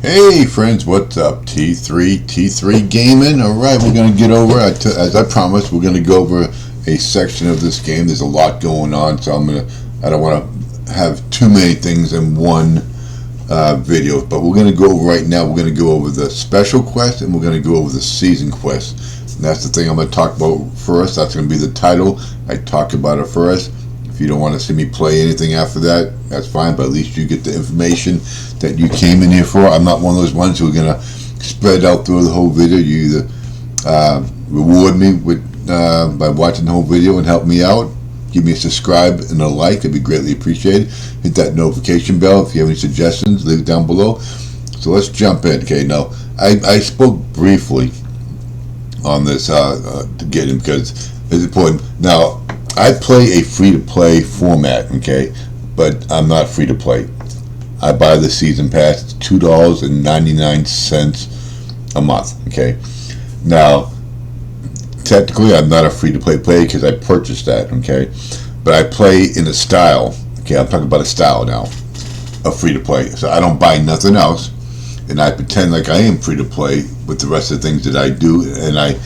Hey friends, what's up? T3 Gaming. Alright, we're going to get over, as I promised, we're going to go over a section of this game. There's a lot going on, so I don't want to have too many things in one video. But we're going to go over right now, we're going to go over the special quest and we're going to go over the season quest. And that's the thing I'm going to talk about first. That's going to be the title. I talk about it first. If you don't want to see me play anything after that, that's fine, but at least you get the information that you came in here for. I'm not one of those ones who are going to spread out through the whole video. You either reward me with by watching the whole video and help me out. Give me a subscribe and a like. It'd be greatly appreciated. Hit that notification bell. If you have any suggestions, leave it down below. So let's jump in. Okay, now I spoke briefly on this to get in because it's important. Now, I play a free-to-play format, okay, but I'm not free-to-play. I buy the season pass. It's $2.99 a month, okay. Now, technically, I'm not a free-to-play player because I purchased that, okay. But I play in a style, okay. I'm talking about a style now of free-to-play. So I don't buy nothing else, and I pretend like I am free-to-play with the rest of the things that I do, and I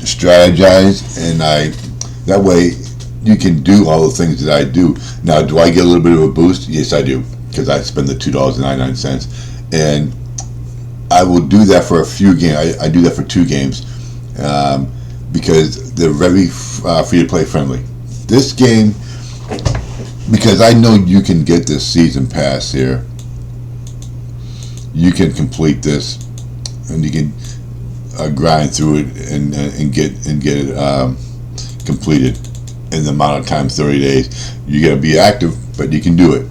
strategize, and that way you can do all the things that I do. Now, do I get a little bit of a boost? Yes, I do, because I spend the $2.99, and I will do that for a few games. I do that for 2 games because they're very free-to-play friendly. This game, because I know you can get this season pass here, you can complete this, and you can grind through it and get it completed in the amount of time, 30 days. You gotta be active, but you can do it.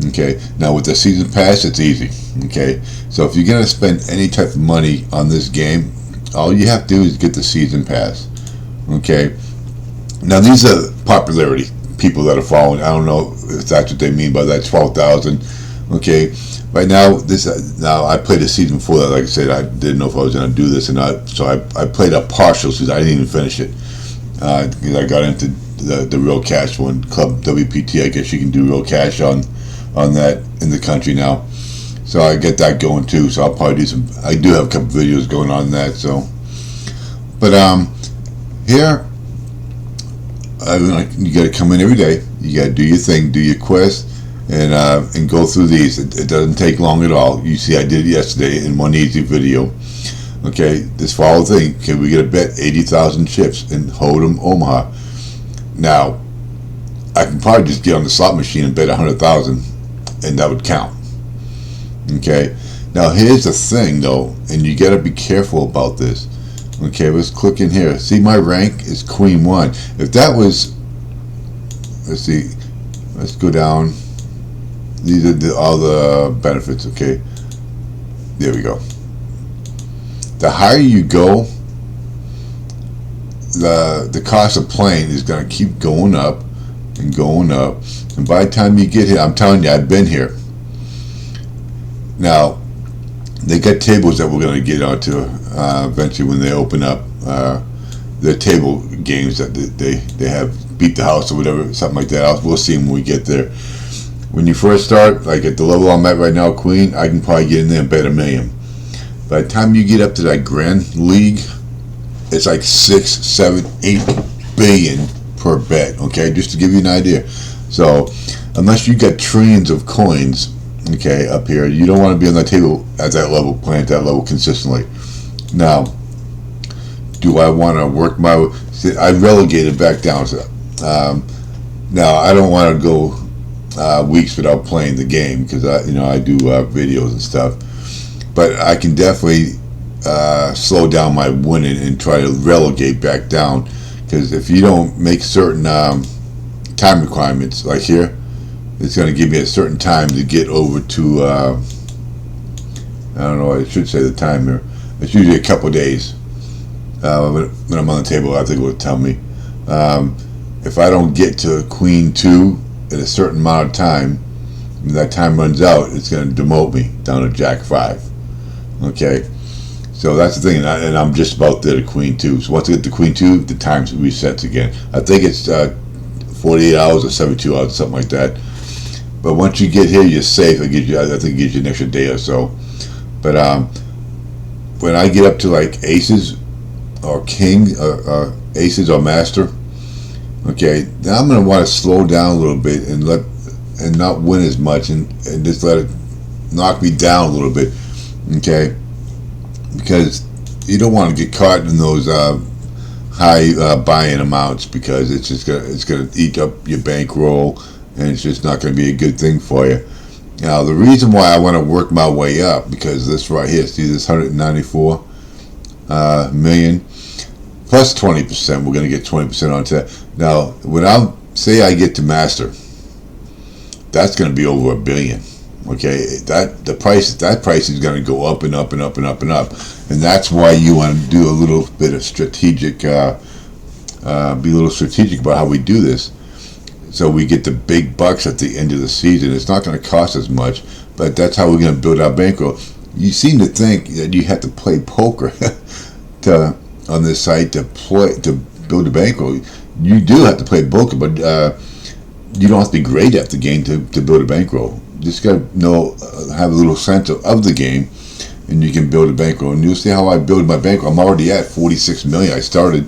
Okay. Now with the season pass, it's easy. Okay. So if you're gonna spend any type of money on this game, all you have to do is get the season pass. Okay. Now these are popularity people that are following. I don't know if that's what they mean by that 12,000. Okay. Right now, now I played a season before that. Like I said, I didn't know if I was gonna do this or not. So I played a partial season. I didn't even finish it. Because I got into the real cash one, Club WPT. I guess you can do real cash on that in the country now. So I get that going too. So I'll probably do some. I do have a couple videos going on that. So, but here, you got to come in every day. You got to do your thing, do your quest, and go through these. It doesn't take long at all. You see, I did it yesterday in one easy video. Okay, this follow thing, can we get a bet 80,000 chips in Hold'em Omaha? Now, I can probably just get on the slot machine and bet 100,000, and that would count. Okay, now here's the thing though, and you gotta be careful about this. Okay, let's click in here. See, my rank is Queen 1. If that was, let's see, let's go down. These are all the benefits, okay? There we go. The higher you go, the cost of playing is going to keep going up and going up, and by the time you get here, I'm telling you, I've been here. Now, they got tables that we're going to get onto eventually when they open up their table games that they have, beat the house or whatever, something like that. We'll see when we get there. When you first start, like at the level I'm at right now, Queen, I can probably get in there and bet $1 million. By the time you get up to that Grand League, it's like 6, 7, 8 billion per bet. Okay, just to give you an idea. So, unless you got trillions of coins, okay, up here, you don't want to be on that table at that level, playing at that level consistently. Now, do I want to work my? I relegated back down. So, now I don't want to go weeks without playing the game because I do videos and stuff. But I can definitely slow down my winning and try to relegate back down, because if you don't make certain time requirements, like here, it's going to give me a certain time to get over to, I don't know, I should say the time here. It's usually a couple days. When I'm on the table, I think it will tell me. If I don't get to Queen 2 in a certain amount of time, when that time runs out, it's going to demote me down to Jack 5. Okay, so that's the thing, and I'm just about there to Queen 2. So once I get to Queen 2, the time resets again. I think it's 48 hours or 72 hours, something like that. But once you get here, you're safe. I think it gives you an extra day or so. But when I get up to like aces or king or aces or master, okay, now I'm gonna want to slow down a little bit and not win as much and just let it knock me down a little bit, okay? Because you don't want to get caught in those high buy-in amounts, because it's gonna eat up your bankroll, and it's just not going to be a good thing for you. Now, the reason why I want to work my way up, because this right here, see this 194 million plus 20%, we're going to get 20% onto that. Now, when I say I get to master, that's going to be over $1 billion. Okay, that price is going to go up and up and up and up and up, and that's why you want to do a little bit of strategic, be a little strategic about how we do this, so we get the big bucks at the end of the season. It's not going to cost us much, but that's how we're going to build our bankroll. You seem to think that you have to play poker on this site to build a bankroll. You do have to play poker, but you don't have to be great at the game to build a bankroll. Just got to know, have a little sense of the game, and you can build a bankroll. And you'll see how I build my bankroll. I'm already at 46 million. I started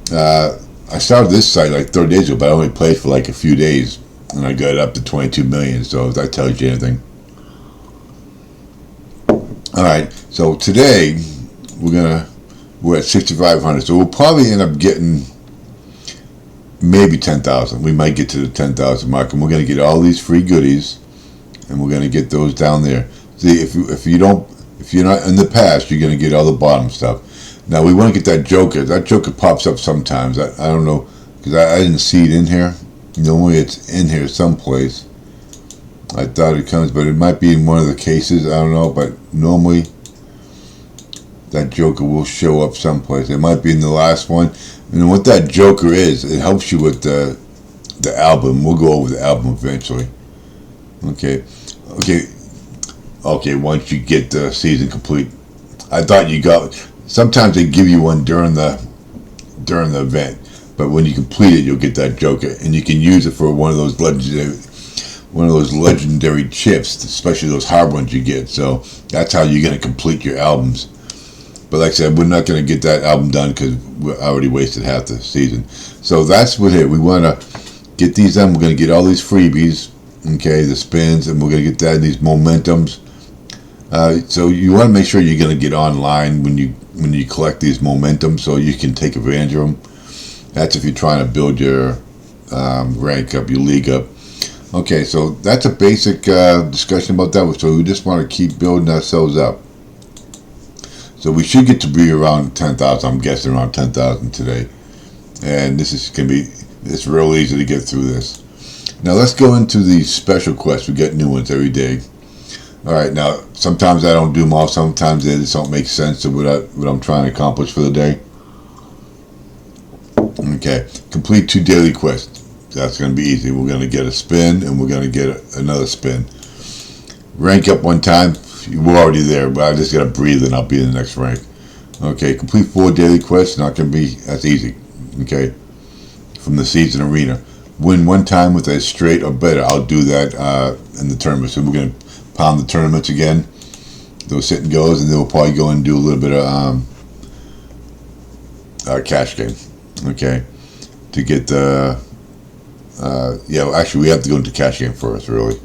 this site like 30 days ago, but I only played for like a few days, and I got it up to 22 million. So if that tells you anything. All right. So today we're at 6,500. So we'll probably end up getting maybe 10,000. We might get to the 10,000 mark, and we're going to get all these free goodies. And we're going to get those down there. See, if you're not in the past, you're going to get all the bottom stuff. Now we want to get that joker. That joker pops up sometimes. I don't know, because I didn't see it in here. Normally it's in here someplace. I thought it comes, but it might be in one of the cases. I don't know, but normally that joker will show up someplace. It might be in the last one. And what that joker is, it helps you with the album. We'll go over the album eventually. Okay. Once you get the season complete, I thought you got. Sometimes they give you one during the event, but when you complete it, you'll get that joker, and you can use it for one of those legendary chips, especially those hard ones you get. So that's how you're going to complete your albums. But like I said, we're not going to get that album done because we already wasted half the season. So that's what it. We want to get these done. We're going to get all these freebies. Okay, the spins, and we're going to get that in these momentums. So you want to make sure you're going to get online when you collect these momentums, so you can take advantage of them. That's if you're trying to build your rank up, your league up. Okay, so that's a basic discussion about that. So we just want to keep building ourselves up. So we should get to be around 10,000. I'm guessing around 10,000 today, and it's real easy to get through this. Now let's go into these special quests. We get new ones every day. All right. Now sometimes I don't do them all. Sometimes they just don't make sense to what I'm trying to accomplish for the day. Okay. Complete 2 daily quests. That's going to be easy. We're going to get a spin, and we're going to get another spin. Rank up 1 time. We're already there, but I just got to breathe, and I'll be in the next rank. Okay. Complete 4 daily quests. Not going to be that's easy. Okay. From the season arena. Win 1 time with a straight or better. I'll do that in the tournament. So we're going to pound the tournaments again. Those sit and goes, and then we'll probably go and do a little bit of cash game. Okay, to get the actually we have to go into cash game first, really.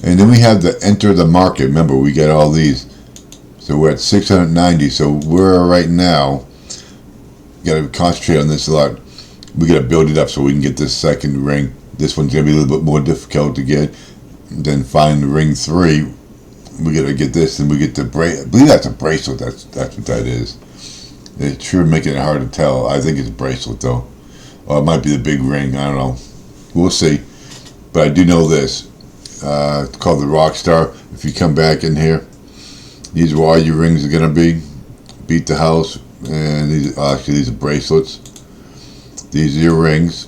And then we have the enter the market. Remember, we get all these. So we're at 690. So we're right now. Got to concentrate on this a lot. We got to build it up so we can get this second ring. This one's going to be a little bit more difficult to get. Then find ring 3. We got to get this, and we get the I believe that's a bracelet. That's what that is. It's sure making it hard to tell. I think it's a bracelet though, or it might be the big ring. I don't know. We'll see. But I do know this. It's called the Rockstar. If you come back in here, these are all your rings are going to be. Beat the house, and these are bracelets. These are your rings.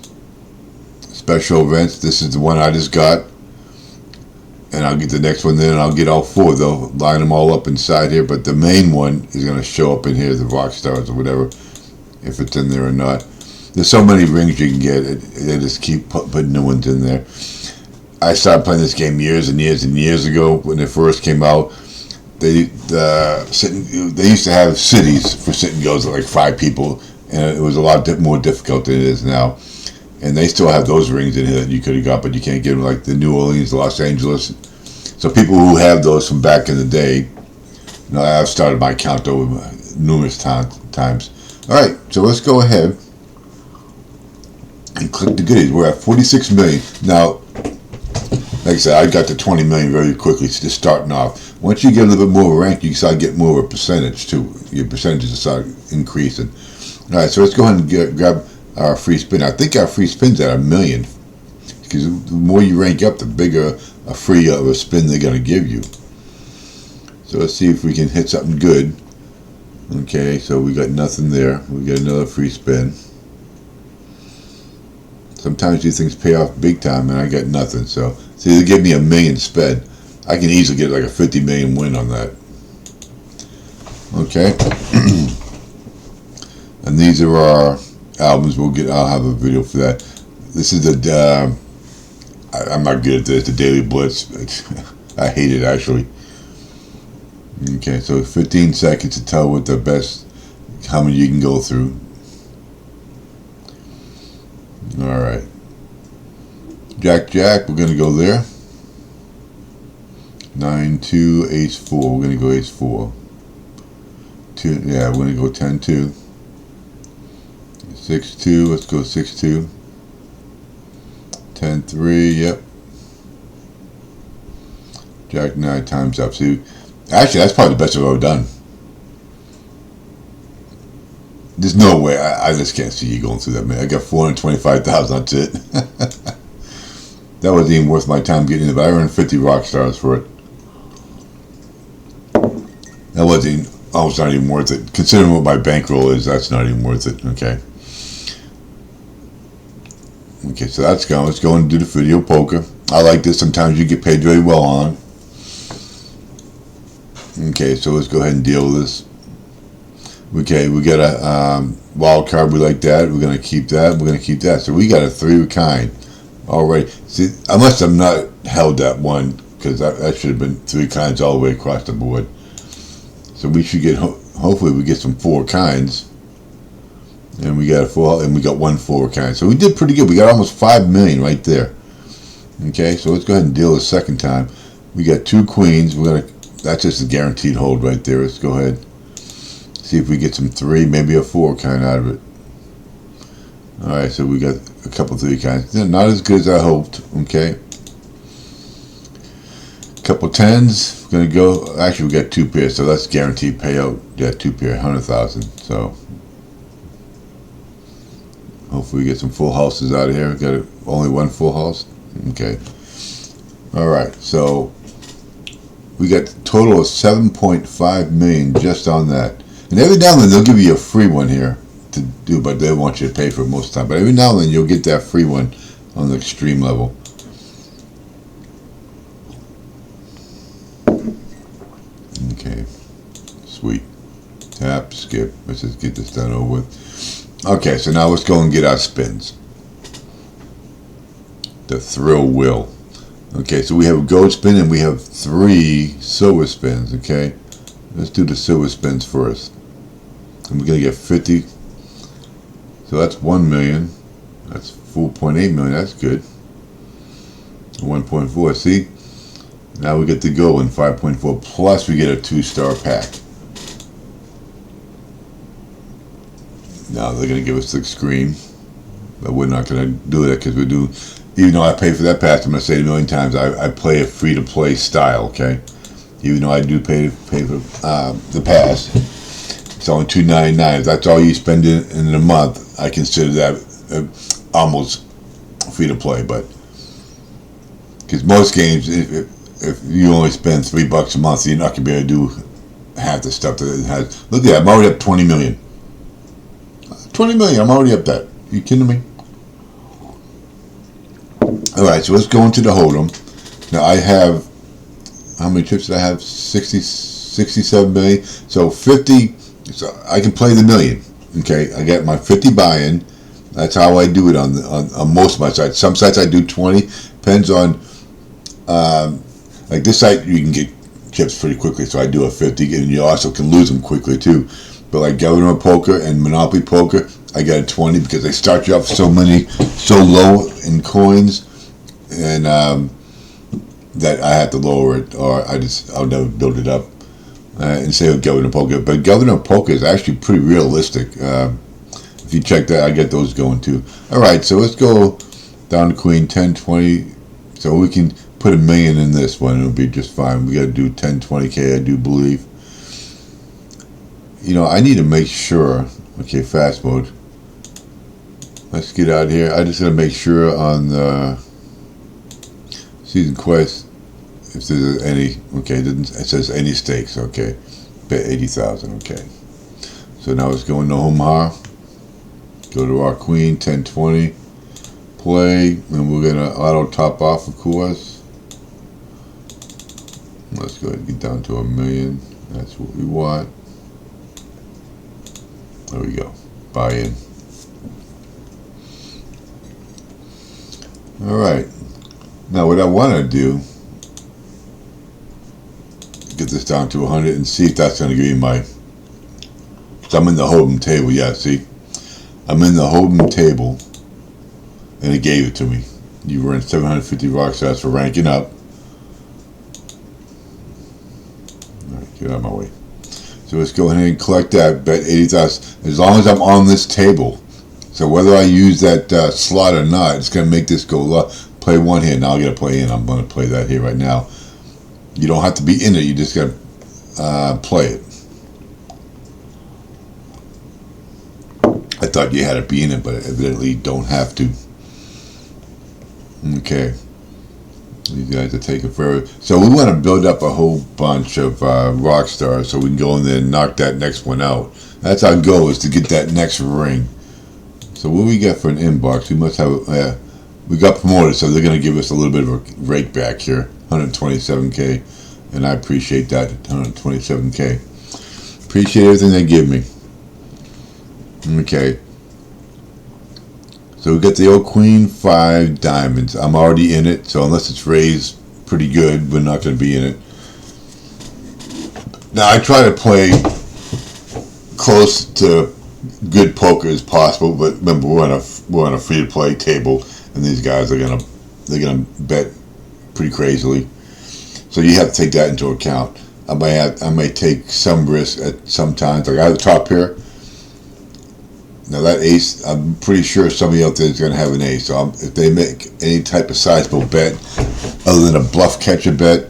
Special events. This is the one I just got. And I'll get the next one then, and I'll get all 4. They'll line them all up inside here. But the main one is going to show up in here, the rock stars or whatever, if it's in there or not. There's so many rings you can get. They just keep putting new ones in there. I started playing this game years and years and years ago when it first came out. they used to have cities for sit and goes at like 5 people, and it was a lot more difficult than it is now. And they still have those rings in here that you could have got, but you can't get them, like the New Orleans, Los Angeles. So people who have those from back in the day, I've started my count over numerous times. All right, so let's go ahead and click the goodies. We're at 46 million now. Like I said, I got to 20 million very quickly, just starting off. Once you get a little bit more rank, you start getting more of a percentage too. Your percentages start increasing. All right, so let's go ahead and grab our free spin. I think our free spin's at 1 million, because the more you rank up, the bigger a free of a spin they're going to give you. So let's see if we can hit something good. Okay, so we got nothing there. We got another free spin. Sometimes these things pay off big time, and I got nothing. So see, they give me 1 million spend. I can easily get like a 50 million win on that. Okay. And these are our albums. I'll have a video for that. This is the I'm not good at this, the Daily Blitz. I hate it, actually. Okay, so 15 seconds to tell what the best, how many you can go through. Alright. Jack, we're going to go there. 9-2, Ace-4. We're going to go Ace-4. We're going to go 10-2. 6-2, let's go 6-2. 10-3, yep. Jack 9, time's up. See, actually, that's probably the best I've ever done. There's no way. I just can't see you going through that, man. I got 425,000. That's it. That wasn't even worth my time getting it, but I earned 50 rock stars for it. That wasn't almost not even worth it. Considering what my bankroll is, that's not even worth it. Okay. Okay, so that's going. Let's go and do the video poker. I like this. Sometimes you get paid very well on. Okay, so let's go ahead and deal with this. Okay, we got a wild card. We like that. We're going to keep that. We're going to keep that. So we got a 3 of kind. All right. See, unless I'm not held that one, because that should have been 3 kinds all the way across the board. So we should get, hopefully we get some 4 kinds. And we got a 4, and we got 1 4 kind. So we did pretty good. We got almost 5 million right there. Okay, so let's go ahead and deal the second time. We got 2 queens. We're gonna. That's just a guaranteed hold right there. Let's go ahead. See if we get some 3, maybe a 4 kind out of it. All right, so we got a couple 3 kinds. Not as good as I hoped. Okay. Couple 10s. We're gonna go. Actually, we got 2 pairs, so that's guaranteed payout. Yeah, 2 pair, 100,000. So. Hopefully we get some full houses out of here. We got only 1 full house. Okay. Alright, so we got a total of 7.5 million just on that. And every now and then they'll give you a free one here to do, but they want you to pay for it most of the time. But every now and then you'll get that free one on the extreme level. Okay. Sweet. Tap, skip. Let's just get this done over with. Okay, so now let's go and get our spins. The thrill wheel. Okay, so we have a gold spin and we have 3 silver spins. Okay, let's do the silver spins first. And we're gonna get 50. So that's 1 million. That's 4.8 million. That's good. 1.4. See, now we get to go in 5.4. Plus we get a 2-star pack. Now they're going to give us the screen, but we're not going to do that because we do. Even though I pay for that pass, I'm going to say it 1 million times. I play a free-to-play style. Okay, even though I do pay for the pass, it's only $2.99. If that's all you spend in a month, I consider that almost free-to-play. But because most games, if you only spend $3 a month, you're not going to be able to do half the stuff that it has. Look at that! I'm already up 20 million. 20 million, I'm already up that. You kidding me? Alright, so let's go into the hold'em. Now I have, how many chips did I have? 67 million. So 50, so I can play the million. Okay, I got my 50 buy-in. That's how I do it on most of my sites. Some sites I do 20. Depends on, like this site you can get chips pretty quickly, so I do a 50, and you also can lose them quickly too. But like Governor Poker and Monopoly Poker, I got a 20 because they start you off so low in coins, and that I have to lower it, or I'll never build it up. And say with Governor Poker, but Governor Poker is actually pretty realistic. If you check that, I get those going too. All right, so let's go down to Queen 10, 20. So we can put $1 million in this one. It'll be just fine. We got to do 10, 20K, I do believe. You know, I need to make sure. Okay, fast mode. Let's get out of here. I just got to make sure on the season quest if there's any. Okay, it says any stakes. Okay, bet 80,000. Okay, so now let's go into Omaha. Go to our Queen 10, 20. Play, and we're gonna auto top off, of course. Let's go ahead and get down to $1 million. That's what we want. There we go. Buy in. All right. Now, what I want to do, get this down to 100 and see if that's going to give me my. So I'm in the hold'em table. Yeah, see, I'm in the hold'em table. And it gave it to me. You were in 750 rock stars for ranking up. Alright, get out of my way. So let's go ahead and collect that. Bet 80,000. As long as I'm on this table. So whether I use that slot or not, it's going to make this go low. Play one hand. Now I got to play in. I'm going to play that here right now. You don't have to be in it. You just got to play it. I thought you had to be in it, but evidently you don't have to. Okay, these guys are taking forever. So we want to build up a whole bunch of rock stars so we can go in there and knock that next one out. That's our goal, is to get that next ring. So what we get for an inbox? We must have. We got promoted, so they're going to give us a little bit of a rake back here, 127K, and I appreciate that. 127K. Appreciate everything they give me. Okay. So we got the old Queen 5 diamonds. I'm already in it, so unless it's raised pretty good, we're not going to be in it. Now I try to play close to good poker as possible, but remember we're on a free-to-play table, and these guys they're gonna bet pretty crazily. So you have to take that into account. I may take some risk at some times. Like I have the top here. Now that ace, I'm pretty sure somebody out there is going to have an ace. So if they make any type of sizable bet, other than a bluff catcher bet,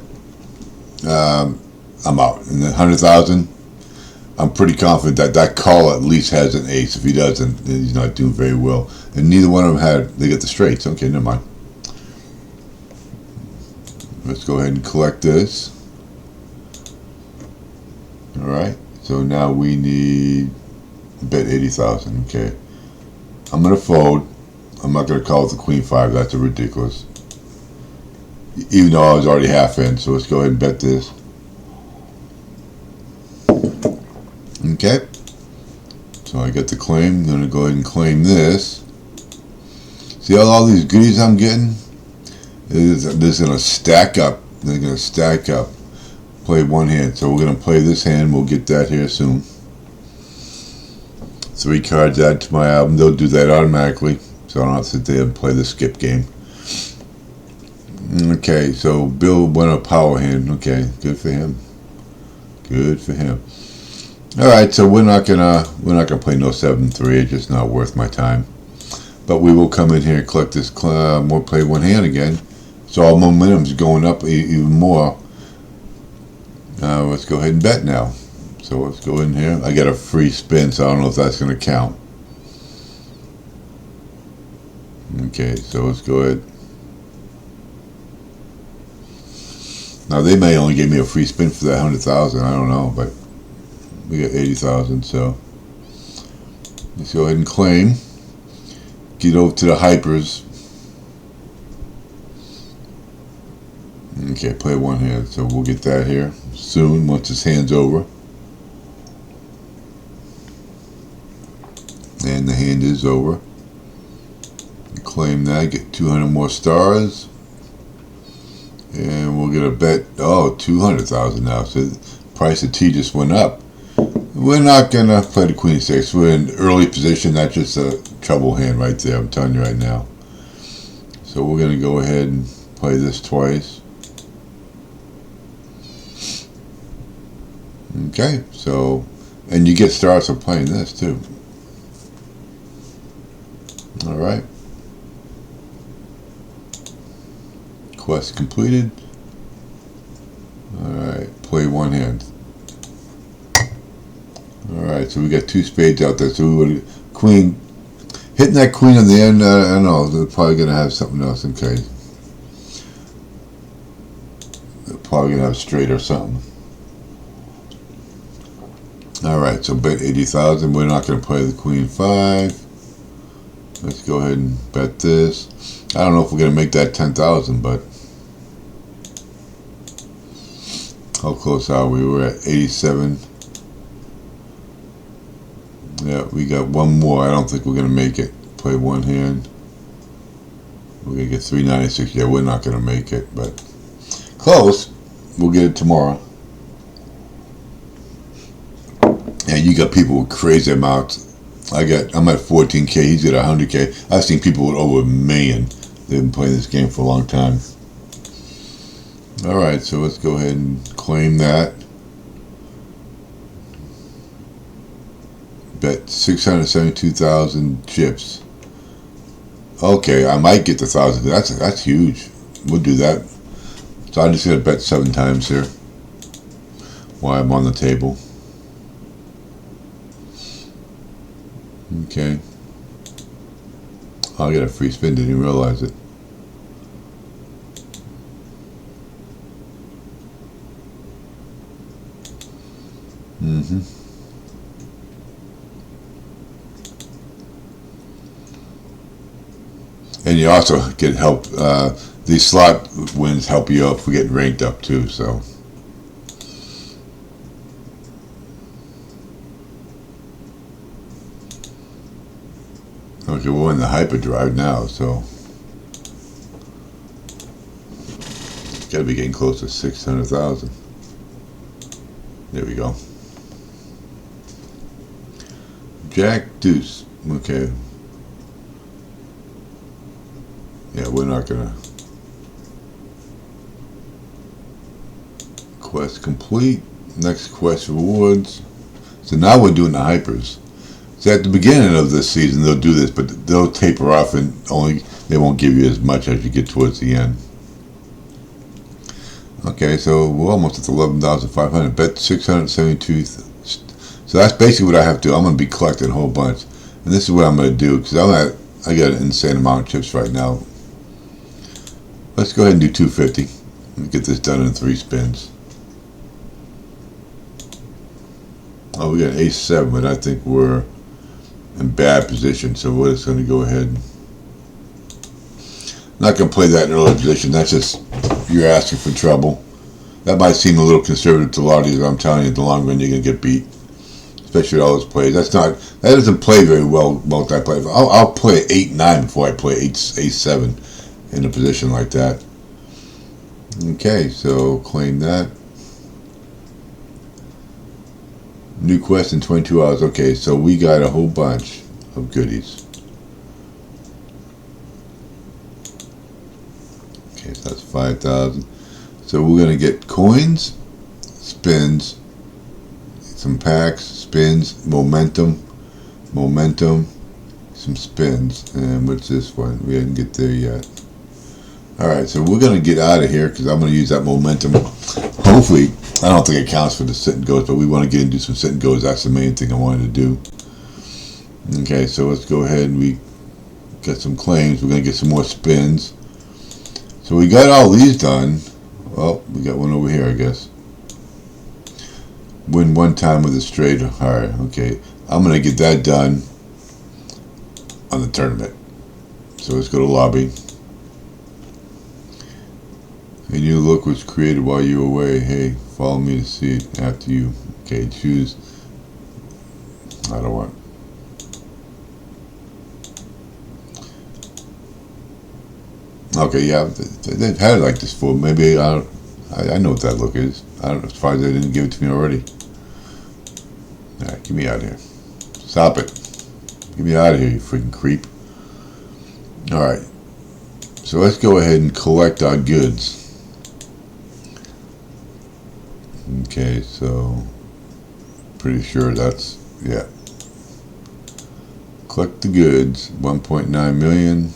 I'm out. And the 100,000, I'm pretty confident that that call at least has an ace. If he doesn't, then he's not doing very well. And neither one of them they get the straights. Okay, never mind. Let's go ahead and collect this. All right. So now we need. Bet 80,000. Okay, I'm gonna fold. I'm not gonna call it the Queen 5. That's ridiculous. Even though I was already half in, so let's go ahead and bet this. Okay. So I got the claim. I'm gonna go ahead and claim this. See all these goodies I'm getting? This gonna stack up. They're gonna stack up. Play one hand. So we're gonna play this hand. We'll get that here soon. 3 cards add to my album. They'll do that automatically, so I don't have to sit there and play the skip game. Okay, so Bill went a power hand. Okay, good for him. Good for him. All right, so we're not gonna play no 7-3. It's just not worth my time. But we will come in here and collect this. More play one hand again. So our momentum's going up even more. Let's go ahead and bet now. So let's go in here. I got a free spin, so I don't know if that's going to count. Okay, so let's go ahead. Now they may only give me a free spin for that 100,000. I don't know, but we got 80,000. So let's go ahead and claim. Get over to the hypers. Okay, play one hand. So we'll get that here soon once this hand's over. And the hand is over. Claim that, get 200 more stars. And we're gonna bet 200,000 now. So the price of tea just went up. We're not gonna play the queen of six. We're in early position. That's just a trouble hand right there. I'm telling you right now. So we're gonna go ahead and play this twice. Okay, so, and you get stars for playing this too. All right. Quest completed. All right, play one hand. All right, so we got two spades out there. So we would queen, hitting that queen in the end. I don't know. They're probably gonna have something else. Okay. They're probably gonna have straight or something. All right, so bet 80,000. We're not gonna play the queen five. Let's go ahead and bet this. I don't know if we're gonna make that 10,000, but how close are we? We're at 87. Yeah, we got one more. I don't think we're gonna make it. Play one hand. We're gonna get 396. Yeah, we're not gonna make it, but close. We'll get it tomorrow. And you got people with crazy amounts. I'm at 14K. He's at 100K. I've seen people with over 1 million. They've been playing this game for a long time. All right, so let's go ahead and claim that. Bet 672,000 chips. Okay, I might get the 1,000. That's huge. We'll do that. So I'm just gonna bet 7 times here while I'm on the table. Okay. I'll get a free spin. Didn't even realize it. And you also get help. These slot wins help you out for getting ranked up too. So. Okay, we're in the hyperdrive now, so got to be getting close to 600,000. There we go. Jack deuce. Okay. Yeah, we're not gonna. Quest complete. Next quest rewards. So now we're doing the hypers. So at the beginning of this season they'll do this, but they'll taper off and they won't give you as much as you get towards the end. Okay, so we're almost at 11,500. Bet 672. So that's basically what I have to do. I'm going to be collecting a whole bunch, and this is what I'm going to do because I got an insane amount of chips right now. Let's go ahead and do 250. Let's get this done in 3 spins. Oh, we got ace-7, but I think we're in bad position, so we're just going to go ahead. Not going to play that in early position. That's just, you're asking for trouble. That might seem a little conservative to a lot of you, but I'm telling you, in the long run, you're going to get beat. Especially with all those plays. That doesn't play very well multiplayer. I'll play 8-9 before I play ace-7 in a position like that. Okay, so claim that. New quest in 22 hours. Okay, so we got a whole bunch of goodies. Okay, so that's 5,000. So we're gonna get coins, spins, some packs, spins, momentum, some spins, and what's this one? We didn't get there yet. All right, so we're gonna get out of here because I'm gonna use that momentum. Hopefully. I don't think it counts for the sit and goes, but we want to get into some sit and goes. That's the main thing I wanted to do. Okay, so let's go ahead and we got some claims. We're going to get some more spins. So we got all these done. Well, we got one over here, I guess. Win 1 time with a straight. All right, okay. I'm going to get that done on the tournament. So let's go to lobby. A new look was created while you were away. Hey, follow me to see it after you. Okay, choose. I don't want. Okay, yeah, they've had it like this before. Maybe I know what that look is. I don't know. As far as they didn't give it to me already. All right, get me out of here. Stop it. Get me out of here, you freaking creep. All right. So let's go ahead and collect our goods. Okay, so pretty sure that's, yeah. Collect the goods, 1.9 million.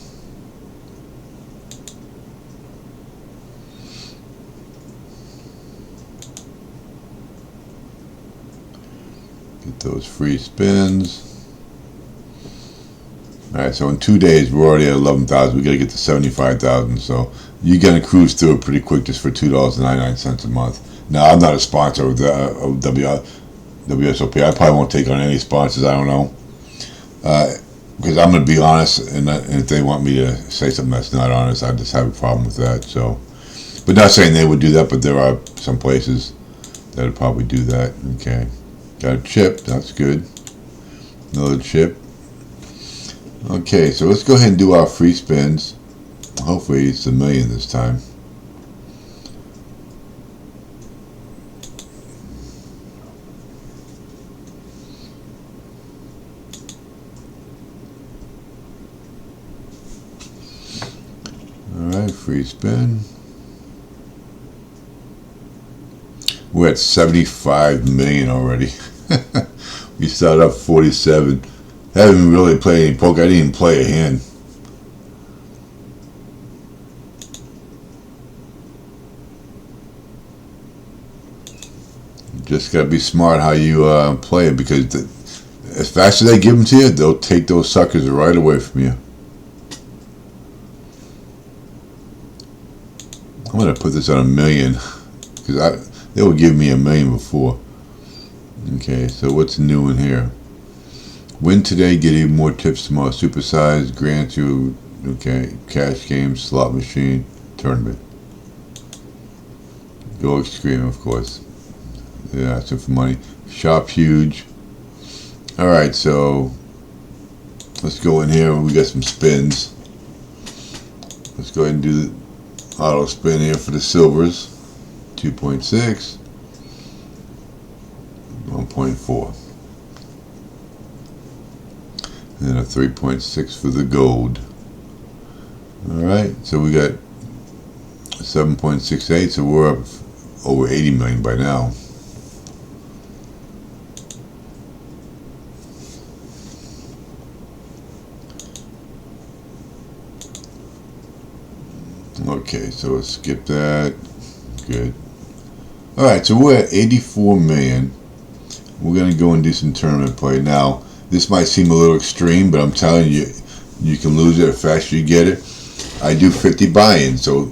Get those free spins. Alright, so in 2 days we're already at 11,000. We gotta get to 75,000. So you're gonna cruise through it pretty quick just for $2.99 a month. Now I'm not a sponsor of WSOP. I probably won't take on any sponsors. I don't know, because I'm gonna be honest, and if they want me to say something that's not honest, I just have a problem with that. So, but not saying they would do that, but there are some places that would probably do that. Okay, got a chip. That's good. Another chip. Okay, so let's go ahead and do our free spins. Hopefully it's $1 million this time. Alright, free spin. We're at 75 million already. We started up 47. Haven't really played any poker. I didn't even play a hand. Just gotta be smart how you play it, because as fast as they give them to you, they'll take those suckers right away from you. I'm gonna put this on $1 million, because they were giving me $1 million before. Okay, so what's new in here? Win today, get even more tips tomorrow. Supersize, grant you, okay, cash game, slot machine, tournament. Go extreme, of course. Yeah, so for money. Shop huge. Alright, so let's go in here. We got some spins. Let's go ahead and do the auto spin here for the silvers. 2.6. 1.4. And a 3.6 for the gold. Alright, so we got 7.68, so we're up over 80 million by now. Okay, so let's skip that. Good. Alright, so we're at 84 million. We're going to go and do some tournament play. Now, this might seem a little extreme, but I'm telling you, you can lose it the faster you get it. I do 50 buy-ins, so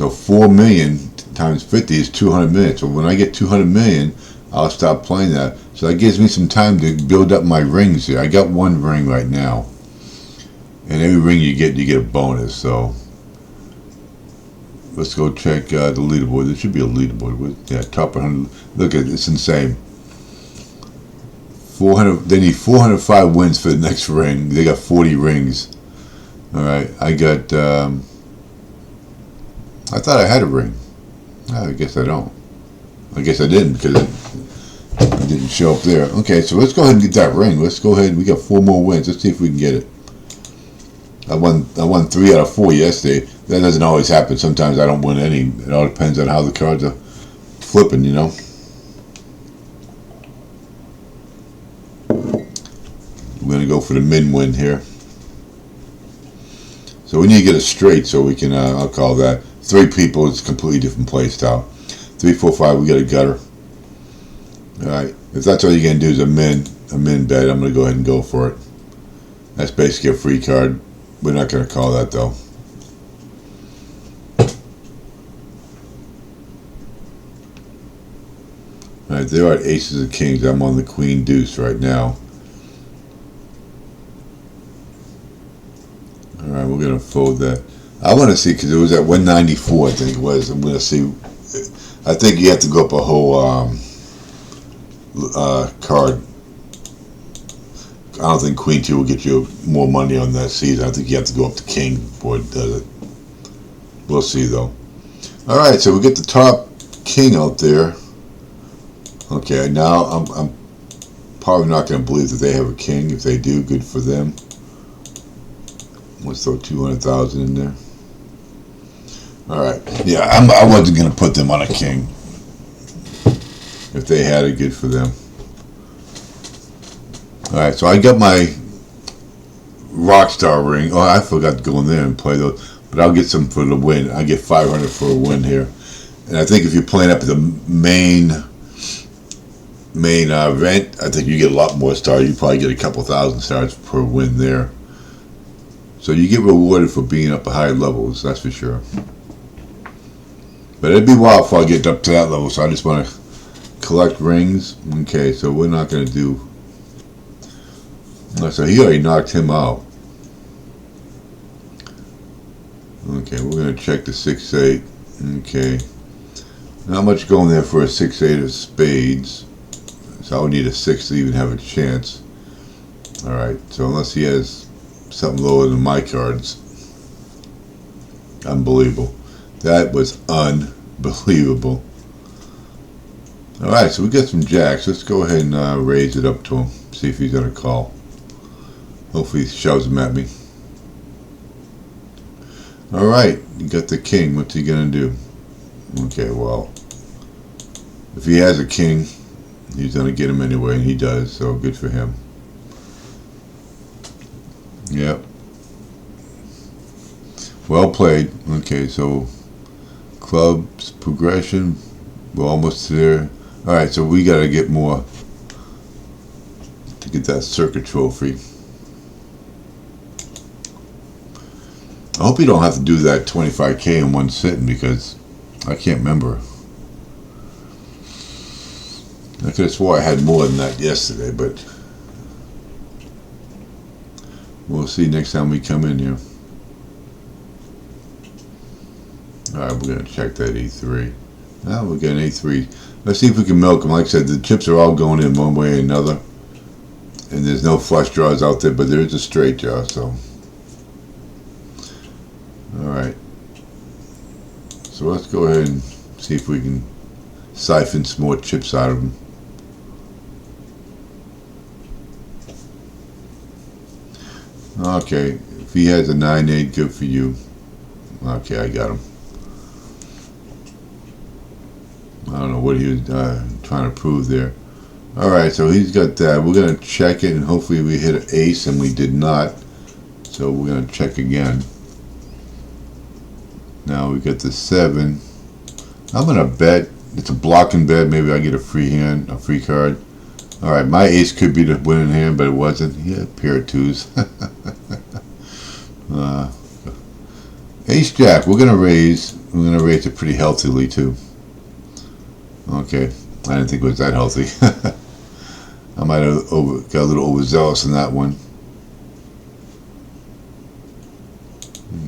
4 million times 50 is 200 million. So when I get 200 million, I'll stop playing that. So that gives me some time to build up my rings here. I got one ring right now, and every ring you get a bonus. So let's go check the leaderboard. There should be a leaderboard with, yeah, top 100. Look at it, it's insane. 400. They need 405 wins for the next ring. They got 40 rings. All right, I got. I thought I had a ring. I guess I don't. I guess I didn't, because it didn't show up there. Okay, so let's go ahead and get that ring. Let's go ahead. We got 4 more wins. Let's see if we can get it. I won 3 out of 4 yesterday. That doesn't always happen. Sometimes I don't win any. It all depends on how the cards are flipping, you know. We're going to go for the min win here. So we need to get it straight so we can, I'll call that. 3 people, it's a completely different play style. 3, 4, 5, we got a gutter. Alright, if that's all you're going to do is a min bet, I'm going to go ahead and go for it. That's basically a free card. We're not going to call that though. Alright, there are aces and kings. I'm on the queen deuce right now. Alright, we're going to fold that. I want to see, because it was at 194, I think it was. I'm going to see. I think you have to go up a whole card. I don't think Queen 2 will get you more money on that season. I think you have to go up to King before it does it. We'll see though. All right, so we get the top king out there. Okay, now I'm probably not going to believe that they have a king. If they do, good for them. Let's throw 200,000 in there. All right, yeah, I wasn't going to put them on a king. If they had it, good for them. All right, so I got my Rockstar ring. Oh, I forgot to go in there and play those, but I'll get some for the win. I get 500 for a win here, and I think if you're playing up at the main event, I think you get a lot more stars. You probably get a couple thousand stars per win there. So you get rewarded for being up at high levels, that's for sure. But it'd be a while before I get up to that level, so I just want to collect rings. Okay, so we're not going to do. So he already knocked him out. Okay, we're going to check the 6-8. Okay. Not much going there for a 6-8 of spades. So I would need a 6 to even have a chance. Alright, so unless he has something lower than my cards. Unbelievable. That was unbelievable. Alright, so we got some jacks. Let's go ahead and raise it up to him. See if he's going to call. Hopefully he shoves them at me. Alright, you got the king. What's he going to do? Okay, well, if he has a king, he's going to get him anyway, and he does, so good for him. Yep. Well played. Okay, so clubs, progression, we're almost there. Alright, so we got to get more to get that circuit trophy. I hope you don't have to do that 25K in one sitting, because I can't remember. I could have swore I had more than that yesterday, but we'll see next time we come in here. Alright, we're going to check that E3. Now we're getting A3. Let's see if we can milk them. Like I said, the chips are all going in one way or another. And there's no flush draws out there, but there is a straight draw, so. Alright. So let's go ahead and see if we can siphon some more chips out of them. Okay, if he has a 9-8, good for you. Okay, I got him. I don't know what he was trying to prove there. Alright, so he's got that. We're going to check it, and hopefully we hit an ace, and we did not. So we're going to check again. Now we got the 7. I'm going to bet. It's a blocking bet. Maybe I get a free hand, a free card. Alright, my ace could be the winning hand, but it wasn't. He had a pair of 2s. Ace Jack. We're going to raise. We're going to raise it pretty healthily, too. Okay. I didn't think it was that healthy. I might have got a little overzealous in that one.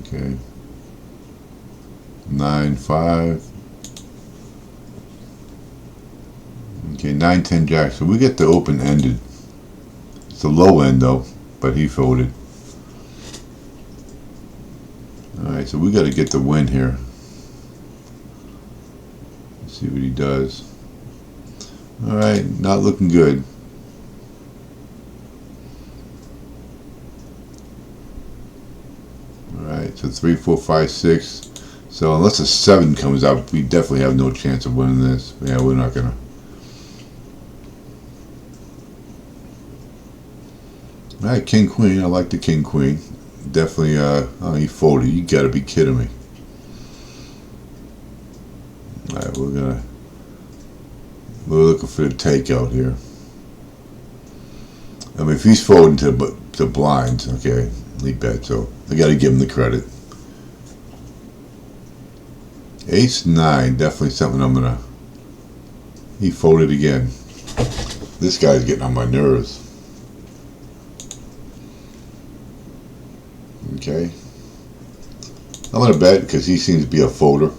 Okay. 9-5. Okay, 9-10 Jack. So we get the open-ended. It's a low end though, but he folded. Alright, so we got to get the win here. Let's see what he does. Alright, not looking good. Alright, so 3, 4, 5, 6. So unless a 7 comes out, we definitely have no chance of winning this. Yeah, we're not gonna. Alright, King Queen. I like the King Queen. Definitely. Oh, he folded. You gotta be kidding me. Alright, we're looking for the takeout here. I mean, if he's folding to blinds, okay, he bet. So I gotta give him the credit. Ace 9, definitely something I'm gonna. He folded again. This guy's getting on my nerves. Okay. I'm gonna bet because he seems to be a folder.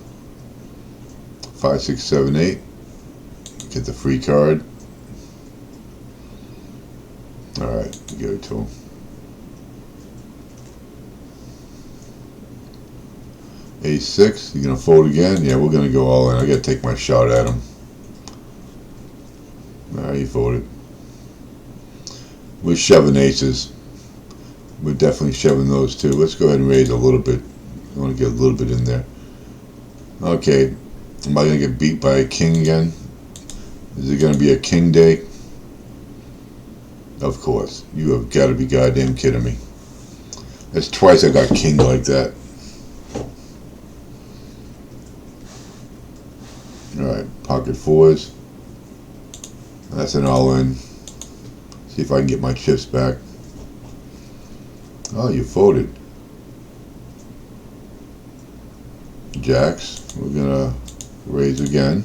5, 6, 7, 8. Get the free card. Alright, give it to him. Ace-6, you gonna fold again? Yeah, we're gonna go all in. I gotta take my shot at him. Alright, he folded. We're shoving aces. We're definitely shoving those two. Let's go ahead and raise a little bit. I want to get a little bit in there. Okay, am I gonna get beat by a king again? Is it gonna be a king day? Of course. You have got to be goddamn kidding me. That's twice I got king like that. Alright, pocket fours. That's an all-in. See if I can get my chips back. Oh, you folded. Jacks. We're gonna raise again.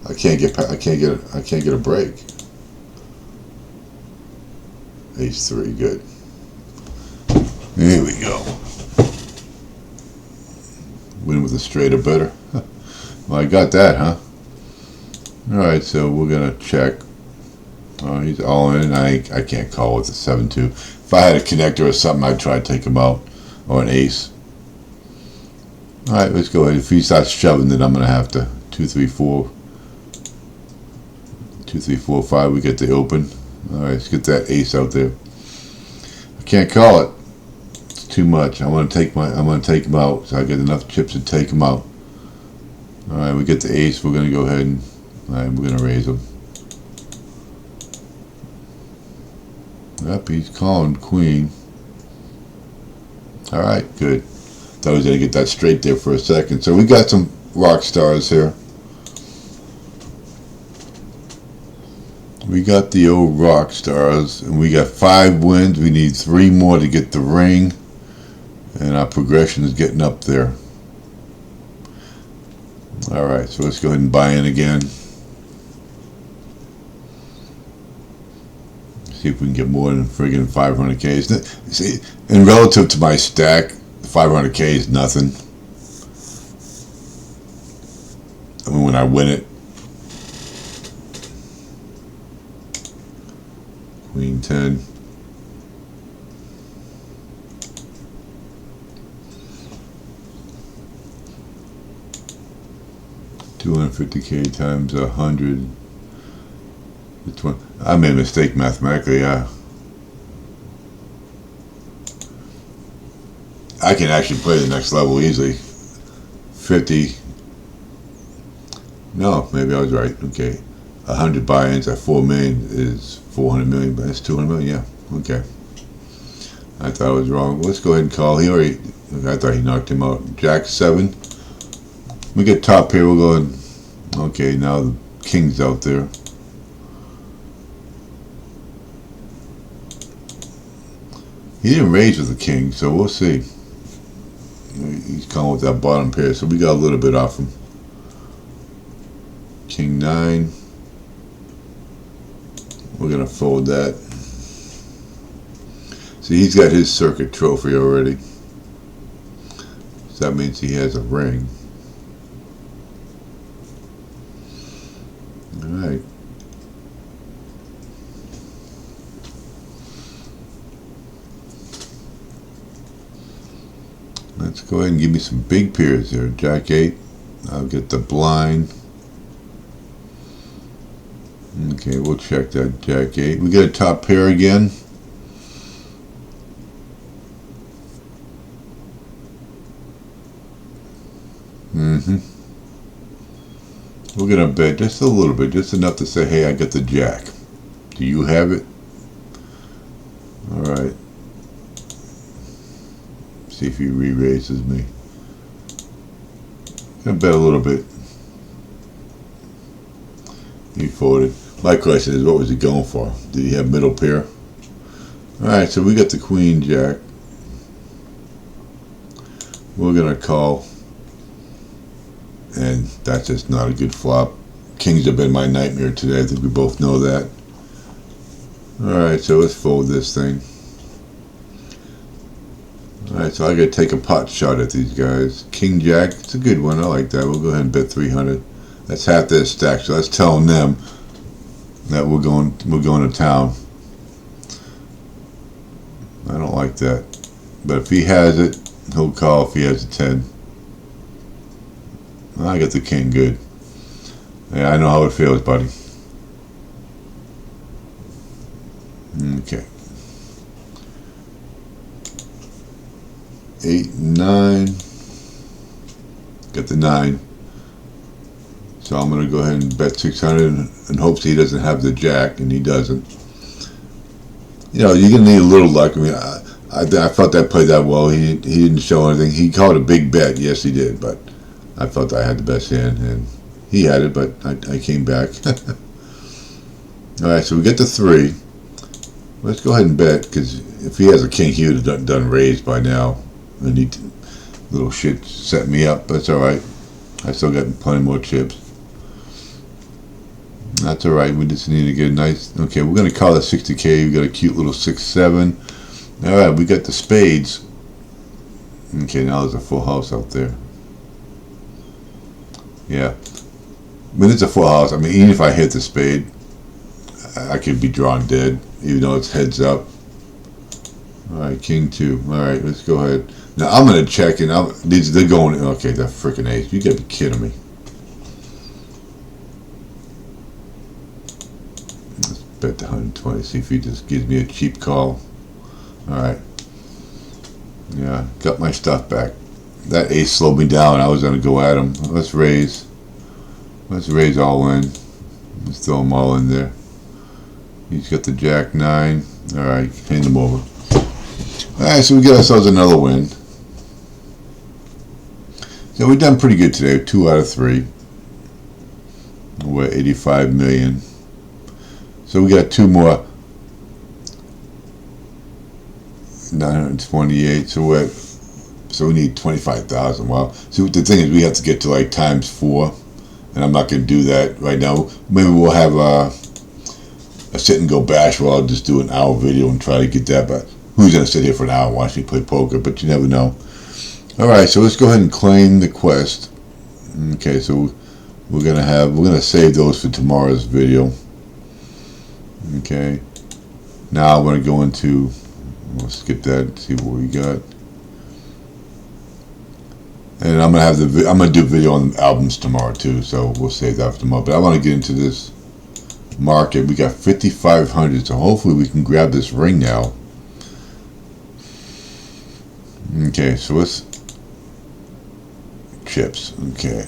I can't get a break. Ace-3, good. Here we go. Win with a straight or better. Well, I got that, huh? Alright, so we're gonna check. Oh, he's all in. I can't call with the 7-2. If I had a connector or something, I'd try to take him out. Or an ace. Alright, let's go ahead. If he starts shoving, then I'm gonna have to 2, 3, 4. 2, 3, 4, 5. We get the open. Alright, let's get that ace out there. I can't call it. It's too much. I'm gonna take him out, so I get enough chips to take him out. Alright, we get the ace. We're gonna go ahead and we're gonna raise him. Yep, he's calling queen. Alright, good. Thought I was gonna get that straight there for a second. So we got some rock stars here. We got the old rock stars, and we got 5 wins. We need 3 more to get the ring, and our progression is getting up there. Alright, so let's go ahead and buy in again. See if we can get more than friggin' 500K. See, and relative to my stack, 500K is nothing. I mean, when I win it. Queen 10. $250K times 100. I made a mistake mathematically. Yeah, I can actually play the next level easily. 50. No, maybe I was right. Okay, 100 buy-ins at 4 million is 400 million, but that's 200 million. Yeah, okay. I thought I was wrong. Let's go ahead and call. I thought he knocked him out. Jack 7. We get top here. We'll go and okay. Now the king's out there. He didn't raise with the king, so we'll see. He's calling with that bottom pair, so we got a little bit off him. King 9. We're gonna fold that. See, he's got his circuit trophy already, so that means he has a ring. All right. Let's go ahead and give me some big pairs here. Jack 8. I'll get the blind. Okay, we'll check that Jack 8. We get a top pair again. We're gonna bet just a little bit, just enough to say, hey, I got the Jack. Do you have it? Alright. See if he re-raises me. Gonna bet a little bit. He folded. My question is, what was he going for? Did he have middle pair? Alright, so we got the Queen Jack. We're gonna call. And that's just not a good flop. Kings have been my nightmare today. I think we both know that. Alright, so let's fold this thing. Alright, so I gotta take a pot shot at these guys. King Jack, it's a good one. I like that. We'll go ahead and bet 300. That's half their stack, so that's telling them that we're going to town. I don't like that. But if he has it, he'll call if he has a 10. I got the king, good. Yeah, I know how it feels, buddy. Okay. 8, 9. Got the 9. So I'm going to go ahead and bet 600 in hopes he doesn't have the jack, and he doesn't. You know, you're going to need a little luck. I mean, I felt that played that well. He didn't show anything. He called a big bet. Yes, he did. But I felt I had the best hand, and he had it, but I came back. All right, so we get the 3. Let's go ahead and bet, because if he has a king, he would have done raised by now. And he little shit set me up. That's all right. I still got plenty more chips. That's all right. We just need to get a nice. Okay, we're gonna call it 60K. We got a cute little 6-7. All right, we got the spades. Okay, now there's a full house out there. Yeah, when it's a full house, I mean, even if I hit the spade, I could be drawn dead, even though it's heads up. All right, king 2. All right, let's go ahead. Now I'm gonna check, and they're going. Okay, that freaking ace. You gotta be kidding me. Let's bet the 120. See if he just gives me a cheap call. All right. Yeah, got my stuff back. That ace slowed me down. I was gonna go at him. Let's raise. Let's raise all in. Let's throw them all in there. He's got the jack 9. All right, hand him over. All right, so we get ourselves another win. So we've done pretty good today. 2 out of 3. We're at 85 million. So we got 2 more. 928. So we need 25,000. Well, see, the thing is, we have to get to like ×4, and I'm not going to do that right now. Maybe we'll have a sit and go bash where I'll just do an hour video and try to get that. But who's going to sit here for an hour and watch me play poker? But you never know. All right, so let's go ahead and claim the quest. Okay, so we're gonna save those for tomorrow's video. Okay. Now I'm gonna go into. We'll skip that and see what we got. And I'm gonna do a video on the albums tomorrow too, so we'll save that for tomorrow. But I want to get into this market. We got 5,500, so hopefully we can grab this ring now. Okay, so let's chips. Okay,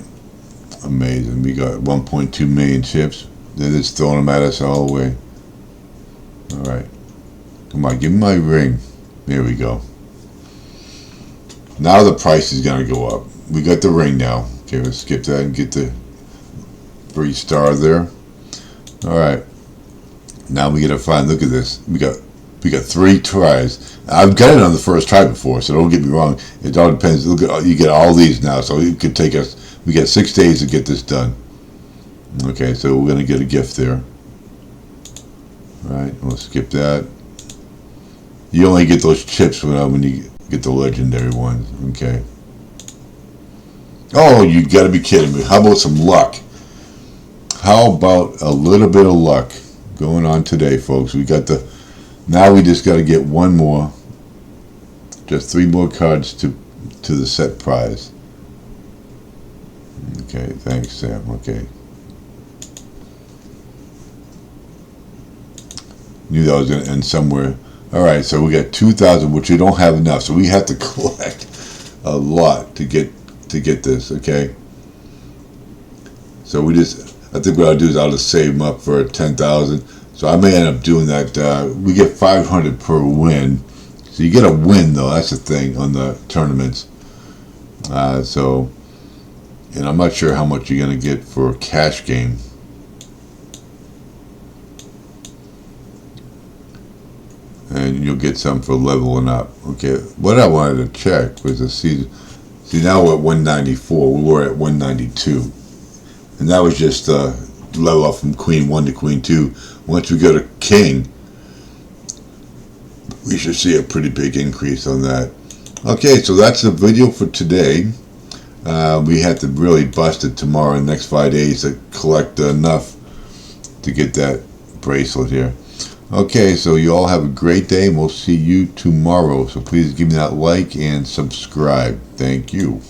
amazing. We got 1.2 million chips. They're just throwing them at us all the way. All right, come on, give me my ring. There we go. Now the price is gonna go up. We got the ring now. Okay, let's skip that and get the free star there. All right, now we gotta find. Look at this. We got 3 tries. I've got it on the first try before, so don't get me wrong. It all depends. Look at, you get all these now, so it could take us. We got 6 days to get this done. Okay, so we're gonna get a gift there. All right, we'll skip that. You only get those chips when you get the legendary ones. Okay. Oh, you got to be kidding me! How about some luck? How about a little bit of luck going on today, folks? We got the. Now we just got to get one more. Just 3 more cards to the set prize. Okay, thanks, Sam. Okay. Knew that was going to end somewhere. All right, so we got 2,000, which we don't have enough, so we have to collect a lot to get this. Okay. So I think what I'll do is I'll just save them up for 10,000. So I may end up doing that. We get 500 per win. So you get a win, though. That's the thing on the tournaments. So, and I'm not sure how much you're going to get for a cash game. And you'll get some for leveling up. Okay, what I wanted to check was to see now we're at 194. We were at 192. And that was just level up from Queen 1 to Queen 2. Once we go to King, we should see a pretty big increase on that. Okay, so that's the video for today. We have to really bust it tomorrow in the next 5 days to collect enough to get that bracelet here. Okay, so you all have a great day, and we'll see you tomorrow. So please give me that like and subscribe. Thank you.